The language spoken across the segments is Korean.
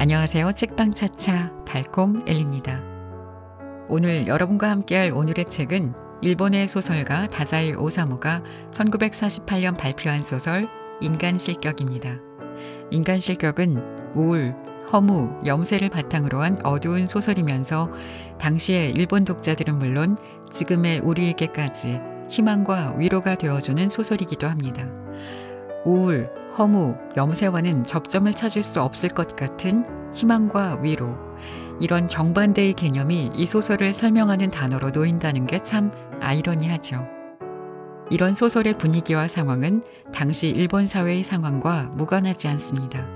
안녕하세요. 책방차차 달콤 엘리입니다. 오늘 여러분과 함께할 오늘의 책은 일본의 소설가 다자이 오사무가 1948년 발표한 소설 인간실격입니다. 인간실격은 우울, 허무, 염세를 바탕으로 한 어두운 소설이면서 당시의 일본 독자들은 물론 지금의 우리에게까지 희망과 위로가 되어주는 소설이기도 합니다. 우울, 허무, 염세와는 접점을 찾을 수 없을 것 같은 희망과 위로, 이런 정반대의 개념이 이 소설을 설명하는 단어로 놓인다는 게 참 아이러니하죠. 이런 소설의 분위기와 상황은 당시 일본 사회의 상황과 무관하지 않습니다.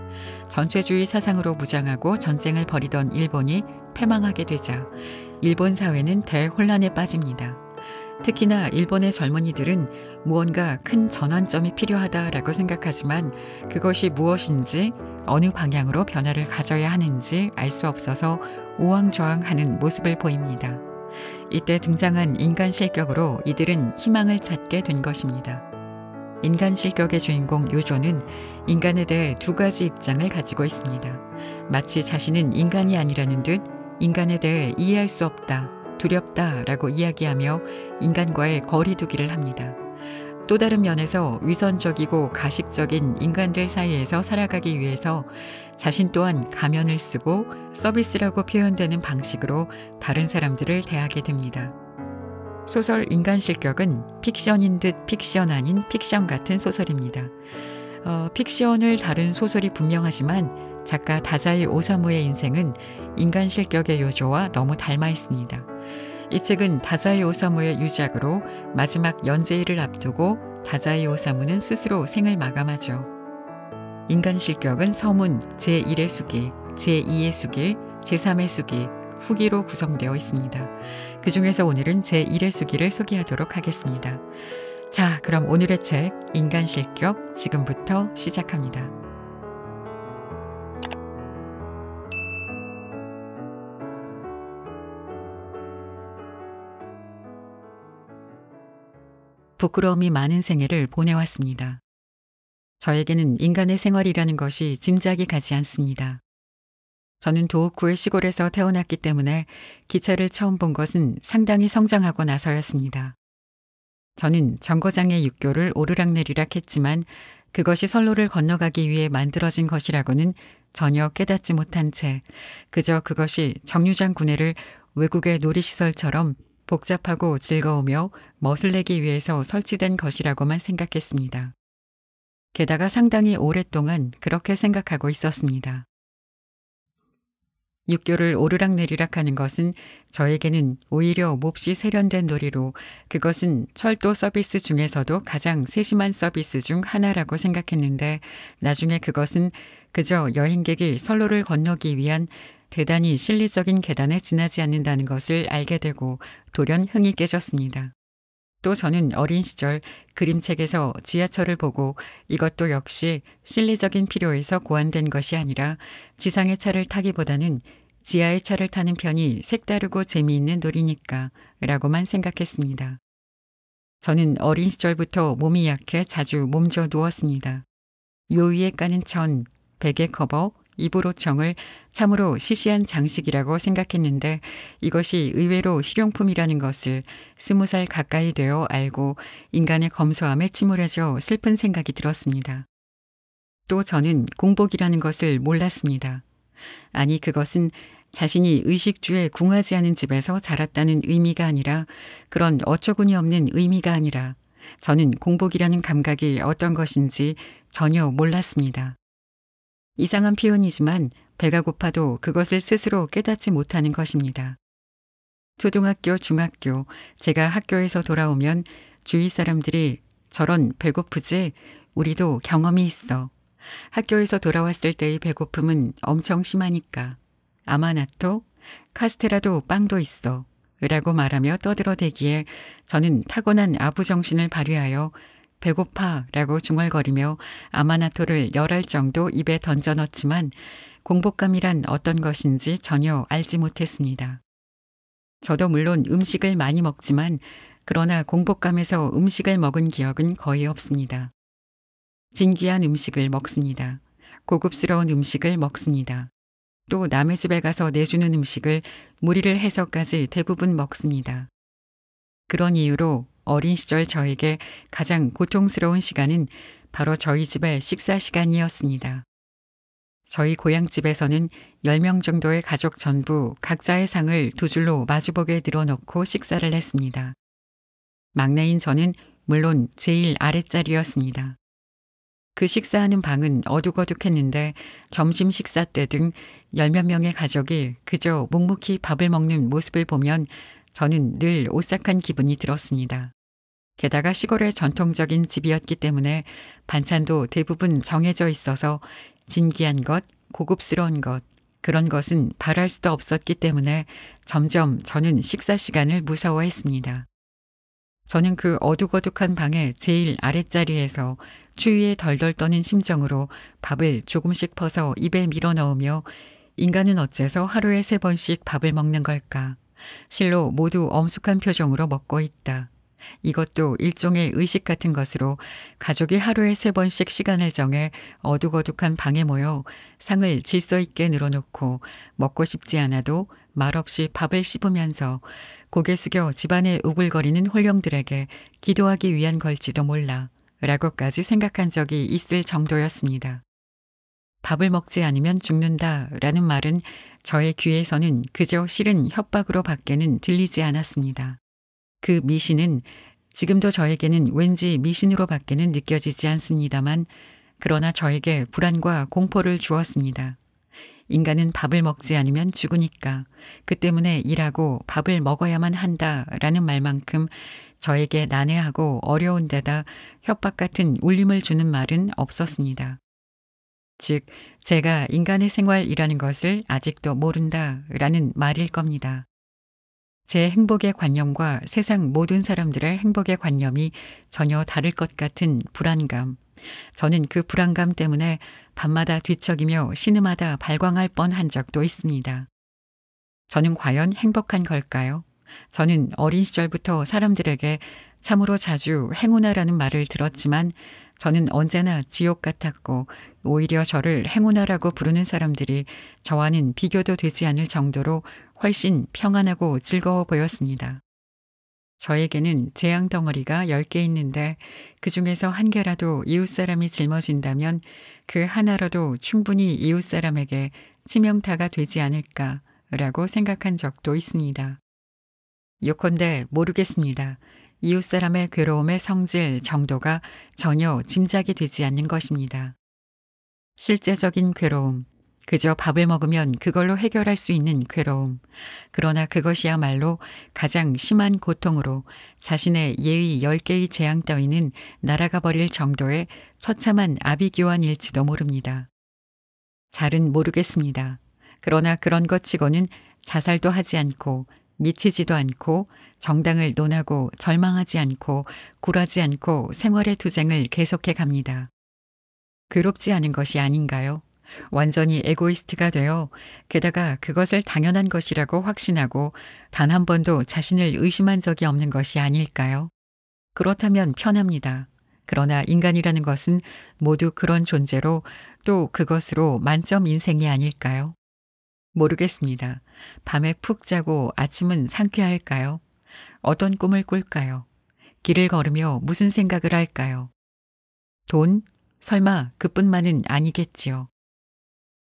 전체주의 사상으로 무장하고 전쟁을 벌이던 일본이 패망하게 되자 일본 사회는 대혼란에 빠집니다. 특히나 일본의 젊은이들은 무언가 큰 전환점이 필요하다라고 생각하지만 그것이 무엇인지 어느 방향으로 변화를 가져야 하는지 알 수 없어서 우왕좌왕하는 모습을 보입니다. 이때 등장한 인간실격으로 이들은 희망을 찾게 된 것입니다. 인간실격의 주인공 요조는 인간에 대해 두 가지 입장을 가지고 있습니다. 마치 자신은 인간이 아니라는 듯 인간에 대해 이해할 수 없다, 두렵다라고 이야기하며 인간과의 거리두기를 합니다. 또 다른 면에서 위선적이고 가식적인 인간들 사이에서 살아가기 위해서 자신 또한 가면을 쓰고 서비스라고 표현되는 방식으로 다른 사람들을 대하게 됩니다. 소설 인간실격은 픽션인 듯 픽션 아닌 픽션 같은 소설입니다. 픽션을 다룬 소설이 분명하지만 작가 다자이 오사무의 인생은 인간실격의 요조와 너무 닮아 있습니다. 이 책은 다자이 오사무의 유작으로 마지막 연재일을 앞두고 다자이 오사무는 스스로 생을 마감하죠. 인간실격은 서문 제1의 수기, 제2의 수기, 제3의 수기, 후기로 구성되어 있습니다. 그 중에서 오늘은 제1의 수기를 소개하도록 하겠습니다. 자, 그럼 오늘의 책 인간실격 지금부터 시작합니다. 부끄러움이 많은 생애를 보내왔습니다. 저에게는 인간의 생활이라는 것이 짐작이 가지 않습니다. 저는 도호쿠의 시골에서 태어났기 때문에 기차를 처음 본 것은 상당히 성장하고 나서였습니다. 저는 정거장의 육교를 오르락내리락 했지만 그것이 선로를 건너가기 위해 만들어진 것이라고는 전혀 깨닫지 못한 채 그저 그것이 정류장 구내를 외국의 놀이시설처럼 복잡하고 즐거우며 멋을 내기 위해서 설치된 것이라고만 생각했습니다. 게다가 상당히 오랫동안 그렇게 생각하고 있었습니다. 육교를 오르락내리락 하는 것은 저에게는 오히려 몹시 세련된 놀이로 그것은 철도 서비스 중에서도 가장 세심한 서비스 중 하나라고 생각했는데 나중에 그것은 그저 여행객이 선로를 건너기 위한 대단히 실리적인 계단에 지나지 않는다는 것을 알게 되고 돌연 흥이 깨졌습니다. 또 저는 어린 시절 그림책에서 지하철을 보고 이것도 역시 실리적인 필요에서 고안된 것이 아니라 지상의 차를 타기보다는 지하의 차를 타는 편이 색다르고 재미있는 놀이니까 라고만 생각했습니다. 저는 어린 시절부터 몸이 약해 자주 몸져 누웠습니다. 요 위에 까는 천, 베개 커버, 이불호청을 참으로 시시한 장식이라고 생각했는데 이것이 의외로 실용품이라는 것을 20살 가까이 되어 알고 인간의 검소함에 침울해져 슬픈 생각이 들었습니다. 또 저는 공복이라는 것을 몰랐습니다. 아니 그것은 자신이 의식주에 궁하지 않은 집에서 자랐다는 의미가 아니라 그런 어처구니 없는 의미가 아니라 저는 공복이라는 감각이 어떤 것인지 전혀 몰랐습니다. 이상한 표현이지만 배가 고파도 그것을 스스로 깨닫지 못하는 것입니다. 초등학교, 중학교, 제가 학교에서 돌아오면 주위 사람들이 저런 배고프지? 우리도 경험이 있어. 학교에서 돌아왔을 때의 배고픔은 엄청 심하니까. 아마나토, 카스테라도 빵도 있어. 라고 말하며 떠들어대기에 저는 타고난 아부정신을 발휘하여 배고파 라고 중얼거리며 아마나토를 열알 정도 입에 던져 넣었지만 공복감이란 어떤 것인지 전혀 알지 못했습니다. 저도 물론 음식을 많이 먹지만 그러나 공복감에서 음식을 먹은 기억은 거의 없습니다. 진귀한 음식을 먹습니다. 고급스러운 음식을 먹습니다. 또 남의 집에 가서 내주는 음식을 무리를 해서까지 대부분 먹습니다. 그런 이유로 어린 시절 저에게 가장 고통스러운 시간은 바로 저희 집의 식사 시간이었습니다. 저희 고향집에서는 10명 정도의 가족 전부 각자의 상을 두 줄로 마주보게 늘어놓고 식사를 했습니다. 막내인 저는 물론 제일 아랫자리였습니다. 그 식사하는 방은 어둑어둑했는데 점심 식사 때 등 10몇 명의 가족이 그저 묵묵히 밥을 먹는 모습을 보면 저는 늘 오싹한 기분이 들었습니다. 게다가 시골의 전통적인 집이었기 때문에 반찬도 대부분 정해져 있어서 진귀한 것, 고급스러운 것, 그런 것은 바랄 수도 없었기 때문에 점점 저는 식사 시간을 무서워했습니다. 저는 그 어둑어둑한 방의 제일 아랫자리에서 추위에 덜덜 떠는 심정으로 밥을 조금씩 퍼서 입에 밀어 넣으며 인간은 어째서 하루에 3번씩 밥을 먹는 걸까? 실로 모두 엄숙한 표정으로 먹고 있다. 이것도 일종의 의식 같은 것으로 가족이 하루에 3번씩 시간을 정해 어둑어둑한 방에 모여 상을 질서 있게 늘어놓고 먹고 싶지 않아도 말없이 밥을 씹으면서 고개 숙여 집안에 우글거리는 홀령들에게 기도하기 위한 걸지도 몰라 라고까지 생각한 적이 있을 정도였습니다. 밥을 먹지 않으면 죽는다 라는 말은 저의 귀에서는 그저 싫은 협박으로 밖에는 들리지 않았습니다. 그 미신은 지금도 저에게는 왠지 미신으로 밖에는 느껴지지 않습니다만 그러나 저에게 불안과 공포를 주었습니다. 인간은 밥을 먹지 않으면 죽으니까 그 때문에 일하고 밥을 먹어야만 한다라는 말만큼 저에게 난해하고 어려운 데다 협박 같은 울림을 주는 말은 없었습니다. 즉 제가 인간의 생활이라는 것을 아직도 모른다라는 말일 겁니다. 제 행복의 관념과 세상 모든 사람들의 행복의 관념이 전혀 다를 것 같은 불안감. 저는 그 불안감 때문에 밤마다 뒤척이며 신음하다 발광할 뻔한 적도 있습니다. 저는 과연 행복한 걸까요? 저는 어린 시절부터 사람들에게 참으로 자주 행운아라는 말을 들었지만 저는 언제나 지옥 같았고 오히려 저를 행운아라고 부르는 사람들이 저와는 비교도 되지 않을 정도로 훨씬 평안하고 즐거워 보였습니다. 저에게는 재앙 덩어리가 10개 있는데 그중에서 한 개라도 이웃사람이 짊어진다면 그 하나라도 충분히 이웃사람에게 치명타가 되지 않을까라고 생각한 적도 있습니다. 요컨대 모르겠습니다. 이웃사람의 괴로움의 성질 정도가 전혀 짐작이 되지 않는 것입니다. 실제적인 괴로움, 그저 밥을 먹으면 그걸로 해결할 수 있는 괴로움. 그러나 그것이야말로 가장 심한 고통으로 자신의 예의 10개의 재앙 따위는 날아가 버릴 정도의 처참한 아비규환일지도 모릅니다. 잘은 모르겠습니다. 그러나 그런 것 치고는 자살도 하지 않고 미치지도 않고 정당을 논하고 절망하지 않고 굴하지 않고 생활의 투쟁을 계속해 갑니다. 괴롭지 않은 것이 아닌가요? 완전히 에고이스트가 되어 게다가 그것을 당연한 것이라고 확신하고 단 한 번도 자신을 의심한 적이 없는 것이 아닐까요? 그렇다면 편합니다. 그러나 인간이라는 것은 모두 그런 존재로 또 그것으로 만점 인생이 아닐까요? 모르겠습니다. 밤에 푹 자고 아침은 상쾌할까요? 어떤 꿈을 꿀까요? 길을 걸으며 무슨 생각을 할까요? 돈? 설마 그뿐만은 아니겠지요.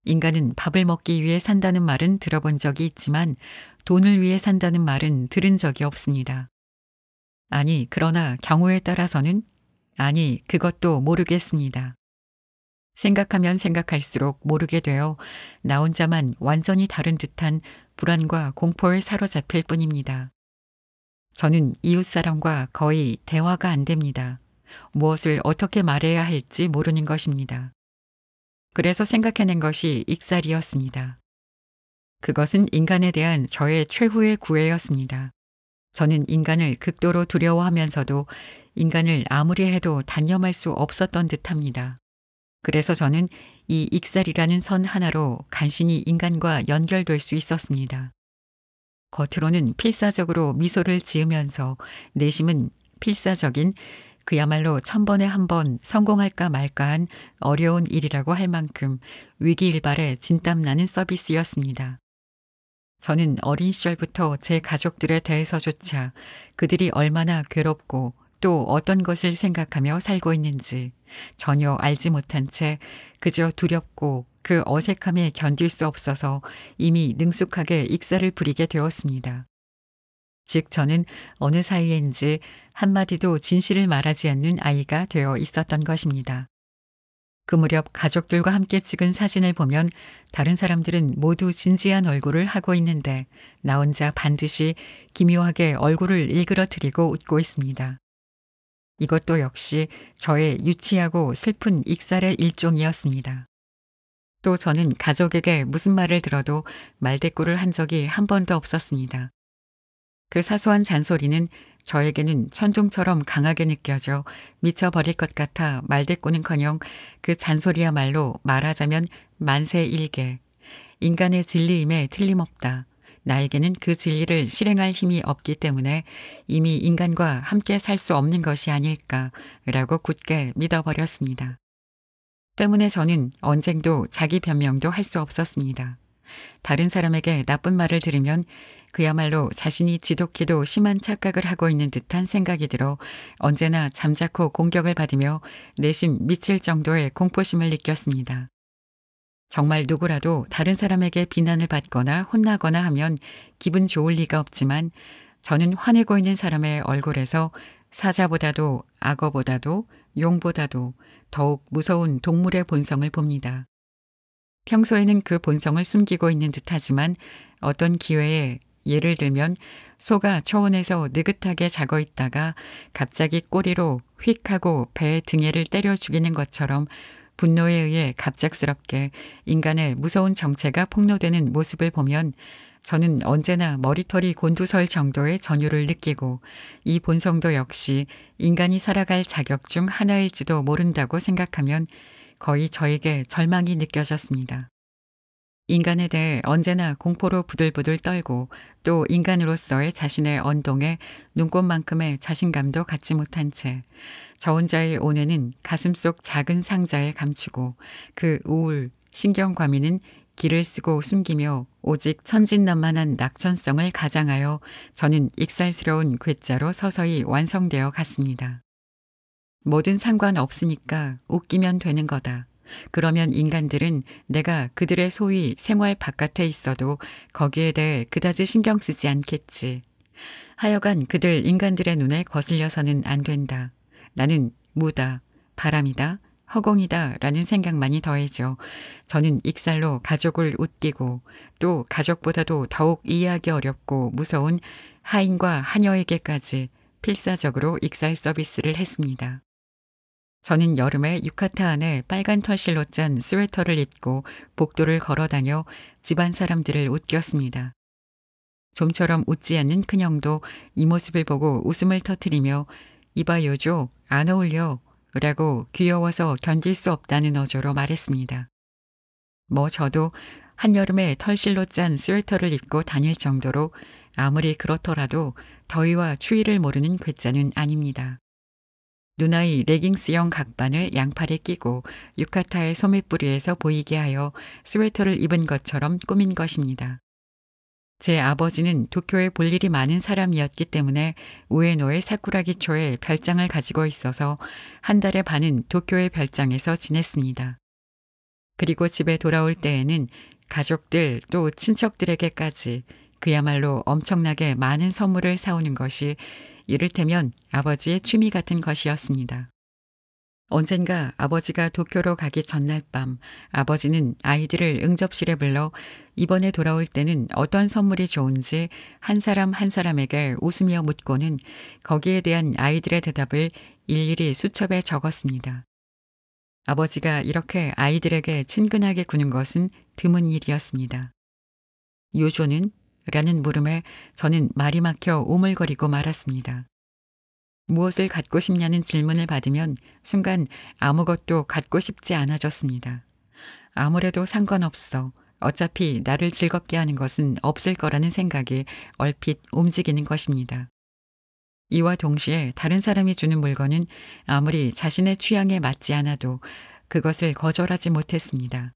인간은 밥을 먹기 위해 산다는 말은 들어본 적이 있지만 돈을 위해 산다는 말은 들은 적이 없습니다. 아니, 그러나 경우에 따라서는 아니, 그것도 모르겠습니다. 생각하면 생각할수록 모르게 되어 나 혼자만 완전히 다른 듯한 불안과 공포에 사로잡힐 뿐입니다. 저는 이웃사람과 거의 대화가 안 됩니다. 무엇을 어떻게 말해야 할지 모르는 것입니다. 그래서 생각해낸 것이 익살이었습니다. 그것은 인간에 대한 저의 최후의 구애였습니다. 저는 인간을 극도로 두려워하면서도 인간을 아무리 해도 단념할 수 없었던 듯합니다. 그래서 저는 이 익살이라는 선 하나로 간신히 인간과 연결될 수 있었습니다. 겉으로는 필사적으로 미소를 지으면서 내심은 필사적인 그야말로 1000번에 한 번 성공할까 말까한 어려운 일이라고 할 만큼 위기일발에 진땀나는 서비스였습니다. 저는 어린 시절부터 제 가족들에 대해서조차 그들이 얼마나 괴롭고 또 어떤 것을 생각하며 살고 있는지 전혀 알지 못한 채 그저 두렵고 그 어색함에 견딜 수 없어서 이미 능숙하게 익사를 부리게 되었습니다. 즉 저는 어느 사이엔지 한마디도 진실을 말하지 않는 아이가 되어 있었던 것입니다. 그 무렵 가족들과 함께 찍은 사진을 보면 다른 사람들은 모두 진지한 얼굴을 하고 있는데 나 혼자 반드시 기묘하게 얼굴을 일그러뜨리고 웃고 있습니다. 이것도 역시 저의 유치하고 슬픈 익살의 일종이었습니다. 또 저는 가족에게 무슨 말을 들어도 말대꾸를 한 적이 한 번도 없었습니다. 그 사소한 잔소리는 저에게는 천둥처럼 강하게 느껴져 미쳐버릴 것 같아 말대꾸는커녕 그 잔소리야말로 말하자면 만세일계, 인간의 진리임에 틀림없다. 나에게는 그 진리를 실행할 힘이 없기 때문에 이미 인간과 함께 살 수 없는 것이 아닐까라고 굳게 믿어버렸습니다. 때문에 저는 언쟁도 자기 변명도 할 수 없었습니다. 다른 사람에게 나쁜 말을 들으면 그야말로 자신이 지독히도 심한 착각을 하고 있는 듯한 생각이 들어 언제나 잠자코 공격을 받으며 내심 미칠 정도의 공포심을 느꼈습니다. 정말 누구라도 다른 사람에게 비난을 받거나 혼나거나 하면 기분 좋을 리가 없지만 저는 화내고 있는 사람의 얼굴에서 사자보다도 악어보다도 용보다도 더욱 무서운 동물의 본성을 봅니다. 평소에는 그 본성을 숨기고 있는 듯하지만 어떤 기회에 예를 들면 소가 초원에서 느긋하게 자고 있다가 갑자기 꼬리로 휙 하고 배의 등에를 때려 죽이는 것처럼 분노에 의해 갑작스럽게 인간의 무서운 정체가 폭로되는 모습을 보면 저는 언제나 머리털이 곤두설 정도의 전율을 느끼고 이 본성도 역시 인간이 살아갈 자격 중 하나일지도 모른다고 생각하면 거의 저에게 절망이 느껴졌습니다. 인간에 대해 언제나 공포로 부들부들 떨고 또 인간으로서의 자신의 언동에 눈꽃만큼의 자신감도 갖지 못한 채 저 혼자의 온해는 가슴속 작은 상자에 감추고 그 우울, 신경과민은 기를 쓰고 숨기며 오직 천진난만한 낙천성을 가장하여 저는 익살스러운 괴짜로 서서히 완성되어 갔습니다. 뭐든 상관없으니까 웃기면 되는 거다. 그러면 인간들은 내가 그들의 소위 생활 바깥에 있어도 거기에 대해 그다지 신경 쓰지 않겠지. 하여간 그들 인간들의 눈에 거슬려서는 안 된다. 나는 무다, 바람이다, 허공이다 라는 생각만이 더해져 저는 익살로 가족을 웃기고 또 가족보다도 더욱 이해하기 어렵고 무서운 하인과 하녀에게까지 필사적으로 익살 서비스를 했습니다. 저는 여름에 유카타 안에 빨간 털실로 짠 스웨터를 입고 복도를 걸어다녀 집안 사람들을 웃겼습니다. 좀처럼 웃지 않는 큰형도 이 모습을 보고 웃음을 터뜨리며 이봐요 조, 안 어울려 라고 귀여워서 견딜 수 없다는 어조로 말했습니다. 뭐 저도 한여름에 털실로 짠 스웨터를 입고 다닐 정도로 아무리 그렇더라도 더위와 추위를 모르는 괴짜는 아닙니다. 누나의 레깅스형 각반을 양팔에 끼고 유카타의 소매뿌리에서 보이게 하여 스웨터를 입은 것처럼 꾸민 것입니다. 제 아버지는 도쿄에 볼 일이 많은 사람이었기 때문에 우에노의 사쿠라기초에 별장을 가지고 있어서 한 달의 반은 도쿄의 별장에서 지냈습니다. 그리고 집에 돌아올 때에는 가족들 또 친척들에게까지 그야말로 엄청나게 많은 선물을 사오는 것이 이를테면 아버지의 취미 같은 것이었습니다. 언젠가 아버지가 도쿄로 가기 전날 밤 아버지는 아이들을 응접실에 불러 이번에 돌아올 때는 어떤 선물이 좋은지 한 사람 한 사람에게 웃으며 묻고는 거기에 대한 아이들의 대답을 일일이 수첩에 적었습니다. 아버지가 이렇게 아이들에게 친근하게 구는 것은 드문 일이었습니다. 요조는? 라는 물음에 저는 말이 막혀 오물거리고 말았습니다. 무엇을 갖고 싶냐는 질문을 받으면 순간 아무것도 갖고 싶지 않아졌습니다. 아무래도 상관없어. 어차피 나를 즐겁게 하는 것은 없을 거라는 생각이 얼핏 움직이는 것입니다. 이와 동시에 다른 사람이 주는 물건은 아무리 자신의 취향에 맞지 않아도 그것을 거절하지 못했습니다.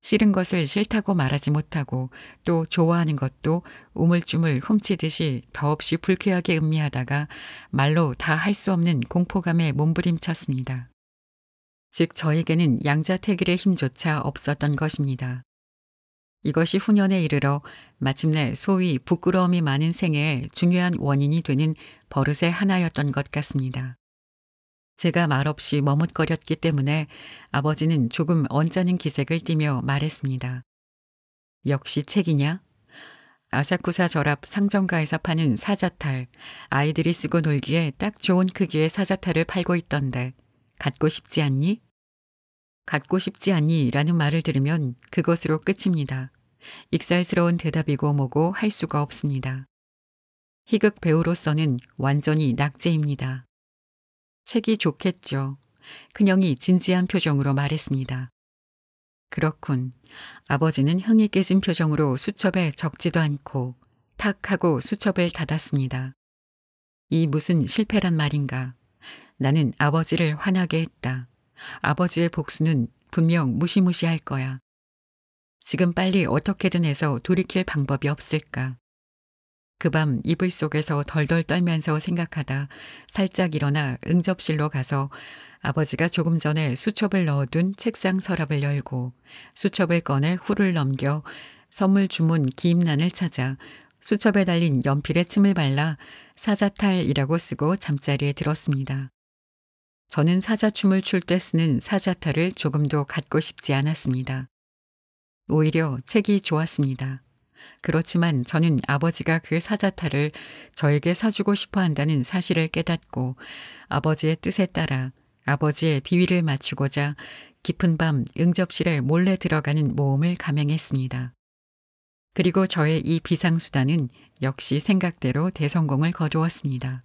싫은 것을 싫다고 말하지 못하고 또 좋아하는 것도 우물쭈물 훔치듯이 더없이 불쾌하게 음미하다가 말로 다 할 수 없는 공포감에 몸부림쳤습니다. 즉 저에게는 양자택일의 힘조차 없었던 것입니다. 이것이 후년에 이르러 마침내 소위 부끄러움이 많은 생애의 중요한 원인이 되는 버릇의 하나였던 것 같습니다. 제가 말없이 머뭇거렸기 때문에 아버지는 조금 언짢은 기색을 띠며 말했습니다. 역시 책이냐? 아사쿠사 절앞 상점가에서 파는 사자탈, 아이들이 쓰고 놀기에 딱 좋은 크기의 사자탈을 팔고 있던데 갖고 싶지 않니? 갖고 싶지 않니? 라는 말을 들으면 그것으로 끝입니다. 익살스러운 대답이고 뭐고 할 수가 없습니다. 희극 배우로서는 완전히 낙제입니다. 책이 좋겠죠. 큰형이 진지한 표정으로 말했습니다. 그렇군. 아버지는 흥이 깨진 표정으로 수첩에 적지도 않고 탁 하고 수첩을 닫았습니다. 이 무슨 실패란 말인가. 나는 아버지를 화나게 했다. 아버지의 복수는 분명 무시무시할 거야. 지금 빨리 어떻게든 해서 돌이킬 방법이 없을까. 그 밤 이불 속에서 덜덜 떨면서 생각하다 살짝 일어나 응접실로 가서 아버지가 조금 전에 수첩을 넣어둔 책상 서랍을 열고 수첩을 꺼내 훌을 넘겨 선물 주문 기입란을 찾아 수첩에 달린 연필에 침을 발라 사자탈이라고 쓰고 잠자리에 들었습니다. 저는 사자춤을 출 때 쓰는 사자탈을 조금도 갖고 싶지 않았습니다. 오히려 책이 좋았습니다. 그렇지만 저는 아버지가 그 사자탈을 저에게 사주고 싶어 한다는 사실을 깨닫고 아버지의 뜻에 따라 아버지의 비위를 맞추고자 깊은 밤 응접실에 몰래 들어가는 모험을 감행했습니다. 그리고 저의 이 비상수단은 역시 생각대로 대성공을 거두었습니다.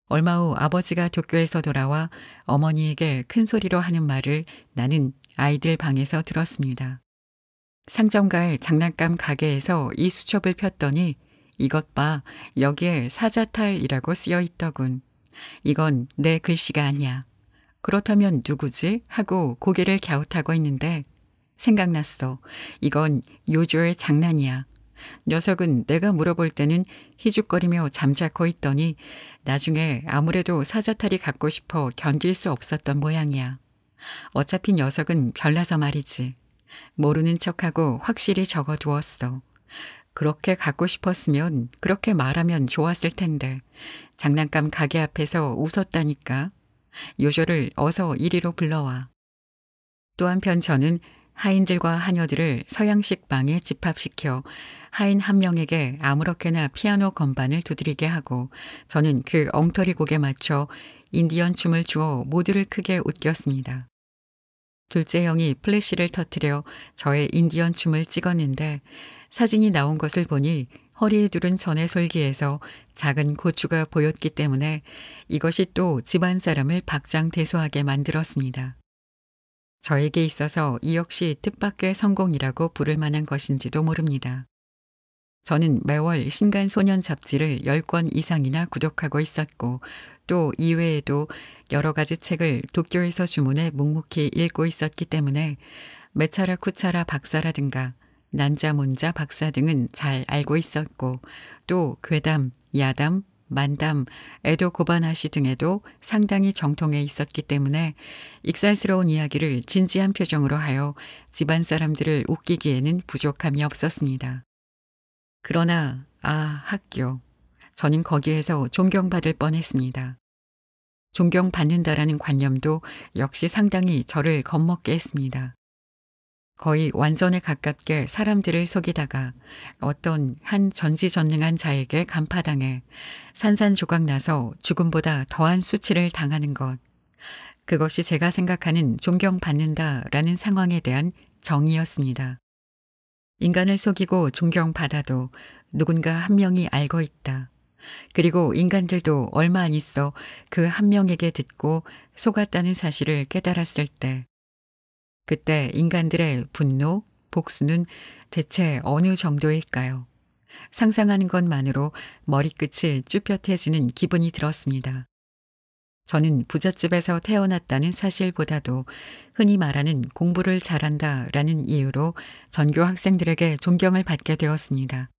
얼마 후 아버지가 도쿄에서 돌아와 어머니에게 큰 소리로 하는 말을 나는 아이들 방에서 들었습니다. 상점가의 장난감 가게에서 이 수첩을 폈더니 이것 봐, 여기에 사자탈이라고 쓰여 있더군. 이건 내 글씨가 아니야. 그렇다면 누구지? 하고 고개를 갸웃하고 있는데 생각났어. 이건 요조의 장난이야. 녀석은 내가 물어볼 때는 희죽거리며 잠자코 있더니 나중에 아무래도 사자탈이 갖고 싶어 견딜 수 없었던 모양이야. 어차피 녀석은 별나서 말이지. 모르는 척하고 확실히 적어두었어. 그렇게 갖고 싶었으면 그렇게 말하면 좋았을 텐데 장난감 가게 앞에서 웃었다니까. 요조를 어서 이리로 불러와. 또 한편 저는 하인들과 하녀들을 서양식 방에 집합시켜 하인 한 명에게 아무렇게나 피아노 건반을 두드리게 하고 저는 그 엉터리 곡에 맞춰 인디언 춤을 추어 모두를 크게 웃겼습니다. 둘째 형이 플래시를 터뜨려 저의 인디언 춤을 찍었는데 사진이 나온 것을 보니 허리에 두른 전의 솔기에서 작은 고추가 보였기 때문에 이것이 또 집안 사람을 박장대소하게 만들었습니다. 저에게 있어서 이 역시 뜻밖의 성공이라고 부를 만한 것인지도 모릅니다. 저는 매월 신간소년 잡지를 10권 이상이나 구독하고 있었고 또 이외에도 여러 가지 책을 도쿄에서 주문해 묵묵히 읽고 있었기 때문에 메차라 쿠차라 박사라든가 난자몬자 박사 등은 잘 알고 있었고 또 괴담, 야담, 만담, 에도 고바나시 등에도 상당히 정통해 있었기 때문에 익살스러운 이야기를 진지한 표정으로 하여 집안 사람들을 웃기기에는 부족함이 없었습니다. 그러나 학교. 저는 거기에서 존경받을 뻔했습니다. 존경받는다라는 관념도 역시 상당히 저를 겁먹게 했습니다. 거의 완전에 가깝게 사람들을 속이다가 어떤 한 전지전능한 자에게 간파당해 산산조각 나서 죽음보다 더한 수치를 당하는 것. 그것이 제가 생각하는 존경받는다라는 상황에 대한 정의였습니다. 인간을 속이고 존경받아도 누군가 한 명이 알고 있다. 그리고 인간들도 얼마 안 있어 그 한 명에게 듣고 속았다는 사실을 깨달았을 때 그때 인간들의 분노, 복수는 대체 어느 정도일까요? 상상하는 것만으로 머리끝이 쭈뼛해지는 기분이 들었습니다. 저는 부잣집에서 태어났다는 사실보다도 흔히 말하는 공부를 잘한다라는 이유로 전교 학생들에게 존경을 받게 되었습니다.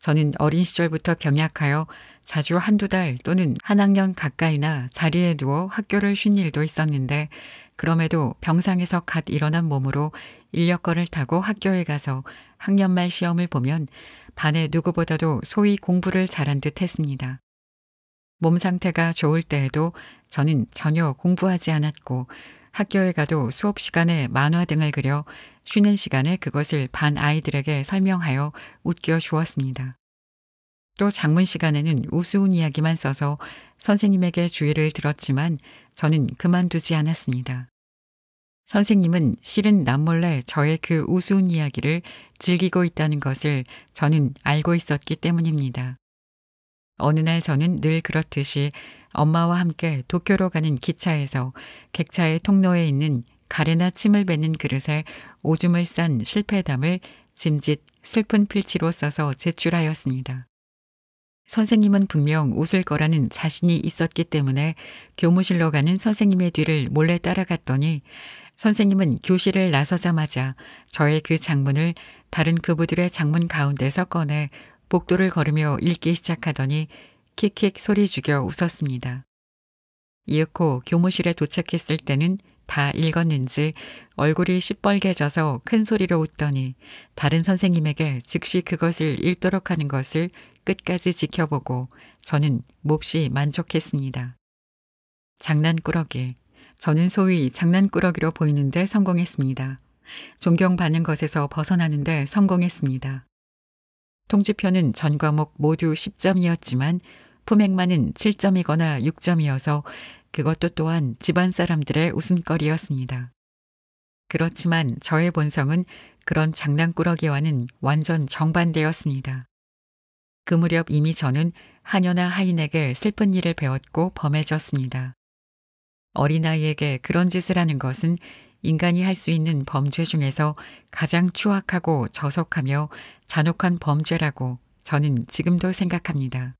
저는 어린 시절부터 병약하여 자주 한두 달 또는 한 학년 가까이나 자리에 누워 학교를 쉰 일도 있었는데 그럼에도 병상에서 갓 일어난 몸으로 인력거를 타고 학교에 가서 학년 말 시험을 보면 반의 누구보다도 소위 공부를 잘한 듯 했습니다. 몸 상태가 좋을 때에도 저는 전혀 공부하지 않았고 학교에 가도 수업 시간에 만화 등을 그려 쉬는 시간에 그것을 반 아이들에게 설명하여 웃겨 주었습니다. 또 장문 시간에는 우스운 이야기만 써서 선생님에게 주의를 들었지만 저는 그만두지 않았습니다. 선생님은 실은 남몰래 저의 그 우스운 이야기를 즐기고 있다는 것을 저는 알고 있었기 때문입니다. 어느 날 저는 늘 그렇듯이 엄마와 함께 도쿄로 가는 기차에서 객차의 통로에 있는 가래나 침을 뱉는 그릇에 오줌을 싼 실패담을 짐짓 슬픈 필지로 써서 제출하였습니다. 선생님은 분명 웃을 거라는 자신이 있었기 때문에 교무실로 가는 선생님의 뒤를 몰래 따라갔더니 선생님은 교실을 나서자마자 저의 그 장문을 다른 그부들의 장문 가운데서 꺼내 복도를 걸으며 읽기 시작하더니 킥킥 소리 죽여 웃었습니다. 이윽고 교무실에 도착했을 때는 다 읽었는지 얼굴이 시뻘개져서 큰 소리로 웃더니 다른 선생님에게 즉시 그것을 읽도록 하는 것을 끝까지 지켜보고 저는 몹시 만족했습니다. 장난꾸러기. 저는 소위 장난꾸러기로 보이는데 성공했습니다. 존경받는 것에서 벗어나는데 성공했습니다. 통지표는 전 과목 모두 10점이었지만 품행만은 7점이거나 6점이어서 그것도 또한 집안 사람들의 웃음거리였습니다. 그렇지만 저의 본성은 그런 장난꾸러기와는 완전 정반대였습니다. 그 무렵 이미 저는 하녀나 하인에게 슬픈 일을 배웠고 범해졌습니다. 어린아이에게 그런 짓을 하는 것은 인간이 할 수 있는 범죄 중에서 가장 추악하고 저속하며 잔혹한 범죄라고 저는 지금도 생각합니다.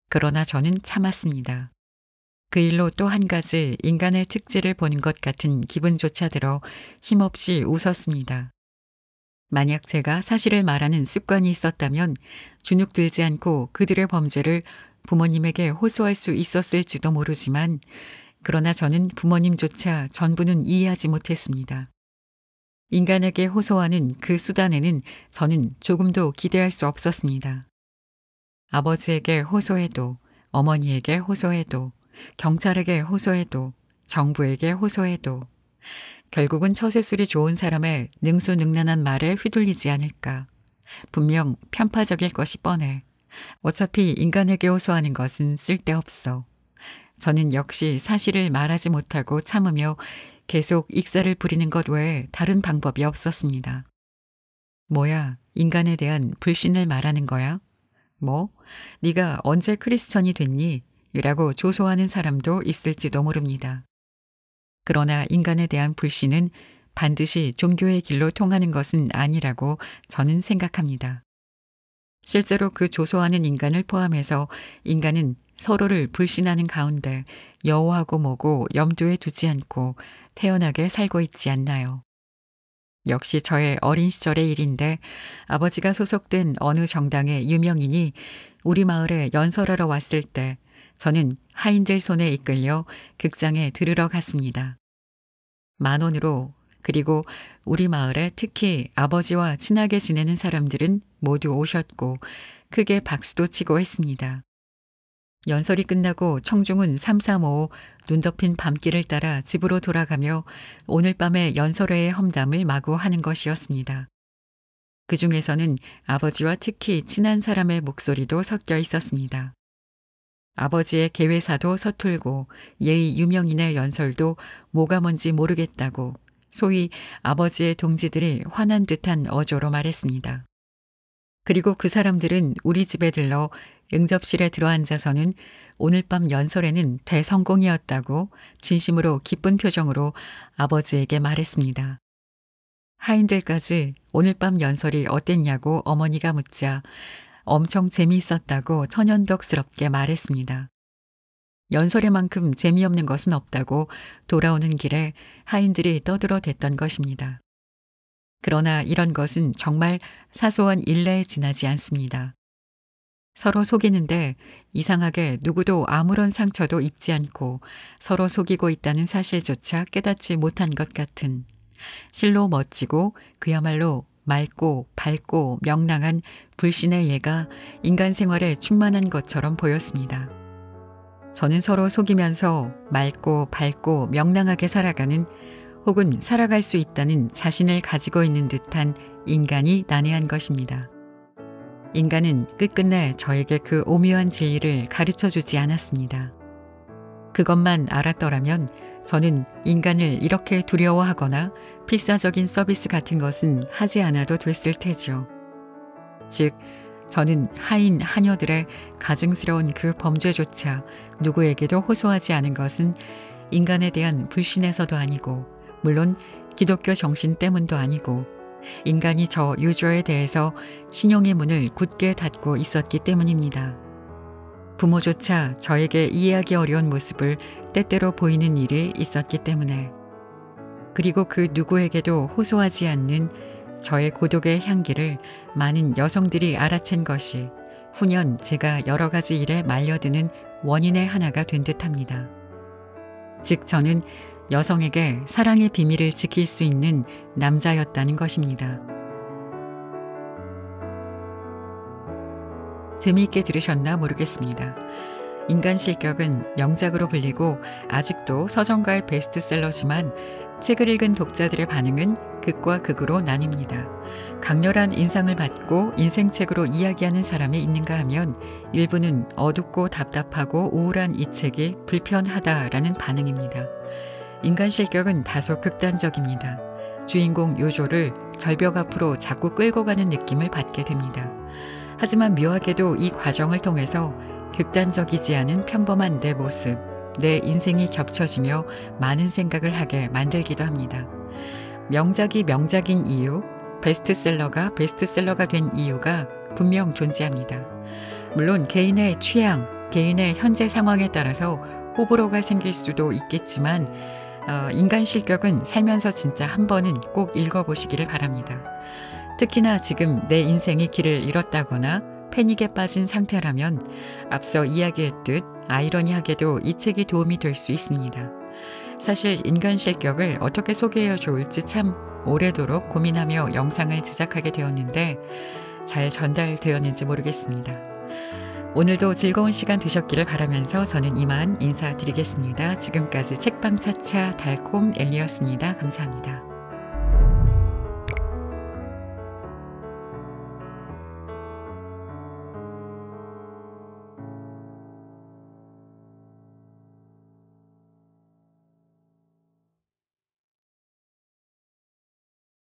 그러나 저는 참았습니다. 그 일로 또 한 가지 인간의 특질을 보는 것 같은 기분조차 들어 힘없이 웃었습니다. 만약 제가 사실을 말하는 습관이 있었다면 주눅 들지 않고 그들의 범죄를 부모님에게 호소할 수 있었을지도 모르지만 그러나 저는 부모님조차 전부는 이해하지 못했습니다. 인간에게 호소하는 그 수단에는 저는 조금도 기대할 수 없었습니다. 아버지에게 호소해도, 어머니에게 호소해도, 경찰에게 호소해도, 정부에게 호소해도 결국은 처세술이 좋은 사람의 능수능란한 말에 휘둘리지 않을까. 분명 편파적일 것이 뻔해. 어차피 인간에게 호소하는 것은 쓸데없어. 저는 역시 사실을 말하지 못하고 참으며 계속 익사를 부리는 것 외에 다른 방법이 없었습니다. 뭐야, 인간에 대한 불신을 말하는 거야? 뭐, 네가 언제 크리스천이 됐니? 이라고 조소하는 사람도 있을지도 모릅니다. 그러나 인간에 대한 불신은 반드시 종교의 길로 통하는 것은 아니라고 저는 생각합니다. 실제로 그 조소하는 인간을 포함해서 인간은 서로를 불신하는 가운데 여호하고 뭐고 염두에 두지 않고 태연하게 살고 있지 않나요? 역시 저의 어린 시절의 일인데 아버지가 소속된 어느 정당의 유명인이 우리 마을에 연설하러 왔을 때 저는 하인들 손에 이끌려 극장에 들으러 갔습니다. 10,000원으로. 그리고 우리 마을에 특히 아버지와 친하게 지내는 사람들은 모두 오셨고 크게 박수도 치고 했습니다. 연설이 끝나고 청중은 삼삼오오 눈 덮인 밤길을 따라 집으로 돌아가며 오늘 밤의 연설회의 험담을 마구 하는 것이었습니다. 그 중에서는 아버지와 특히 친한 사람의 목소리도 섞여 있었습니다. 아버지의 개회사도 서툴고 예의 유명인의 연설도 뭐가 뭔지 모르겠다고 소위 아버지의 동지들이 화난 듯한 어조로 말했습니다. 그리고 그 사람들은 우리 집에 들러 응접실에 들어앉아서는 오늘 밤 연설에는 대성공이었다고 진심으로 기쁜 표정으로 아버지에게 말했습니다. 하인들까지 오늘 밤 연설이 어땠냐고 어머니가 묻자 엄청 재미있었다고 천연덕스럽게 말했습니다. 연설에만큼 재미없는 것은 없다고 돌아오는 길에 하인들이 떠들어댔던 것입니다. 그러나 이런 것은 정말 사소한 일례에 지나지 않습니다. 서로 속이는데 이상하게 누구도 아무런 상처도 입지 않고 서로 속이고 있다는 사실조차 깨닫지 못한 것 같은 실로 멋지고 그야말로 맑고 밝고 명랑한 불신의 예가 인간 생활에 충만한 것처럼 보였습니다. 저는 서로 속이면서 맑고 밝고 명랑하게 살아가는 혹은 살아갈 수 있다는 자신을 가지고 있는 듯한 인간이 난해한 것입니다. 인간은 끝끝내 저에게 그 오묘한 진리를 가르쳐 주지 않았습니다. 그것만 알았더라면 저는 인간을 이렇게 두려워하거나 필사적인 서비스 같은 것은 하지 않아도 됐을 테죠. 즉, 저는 하인 하녀들의 가증스러운 그 범죄조차 누구에게도 호소하지 않은 것은 인간에 대한 불신에서도 아니고 물론 기독교 정신 때문도 아니고 인간이 저 유저에 대해서 신용의 문을 굳게 닫고 있었기 때문입니다. 부모조차 저에게 이해하기 어려운 모습을 때때로 보이는 일이 있었기 때문에 그리고 그 누구에게도 호소하지 않는 저의 고독의 향기를 많은 여성들이 알아챈 것이 후년 제가 여러 가지 일에 말려드는 원인의 하나가 된 듯합니다. 즉 저는 여성에게 사랑의 비밀을 지킬 수 있는 남자였다는 것입니다. 재미있게 들으셨나 모르겠습니다. 인간 실격은 명작으로 불리고 아직도 서점가의 베스트셀러지만 책을 읽은 독자들의 반응은 극과 극으로 나뉩니다. 강렬한 인상을 받고 인생책으로 이야기하는 사람이 있는가 하면 일부는 어둡고 답답하고 우울한 이 책이 불편하다라는 반응입니다. 인간 실격은 다소 극단적입니다. 주인공 요조를 절벽 앞으로 자꾸 끌고 가는 느낌을 받게 됩니다. 하지만 묘하게도 이 과정을 통해서 극단적이지 않은 평범한 내 모습, 내 인생이 겹쳐지며 많은 생각을 하게 만들기도 합니다. 명작이 명작인 이유, 베스트셀러가 베스트셀러가 된 이유가 분명 존재합니다. 물론 개인의 취향, 개인의 현재 상황에 따라서 호불호가 생길 수도 있겠지만 인간 실격은 살면서 진짜 한 번은 꼭 읽어보시기를 바랍니다. 특히나 지금 내 인생이 길을 잃었다거나 패닉에 빠진 상태라면 앞서 이야기했듯 아이러니하게도 이 책이 도움이 될 수 있습니다. 사실 인간 실격을 어떻게 소개해야 좋을지 참 오래도록 고민하며 영상을 제작하게 되었는데 잘 전달되었는지 모르겠습니다. 오늘도 즐거운 시간 되셨기를 바라면서 저는 이만 인사드리겠습니다. 지금까지 책방차차 달콤 엘리였습니다. 감사합니다.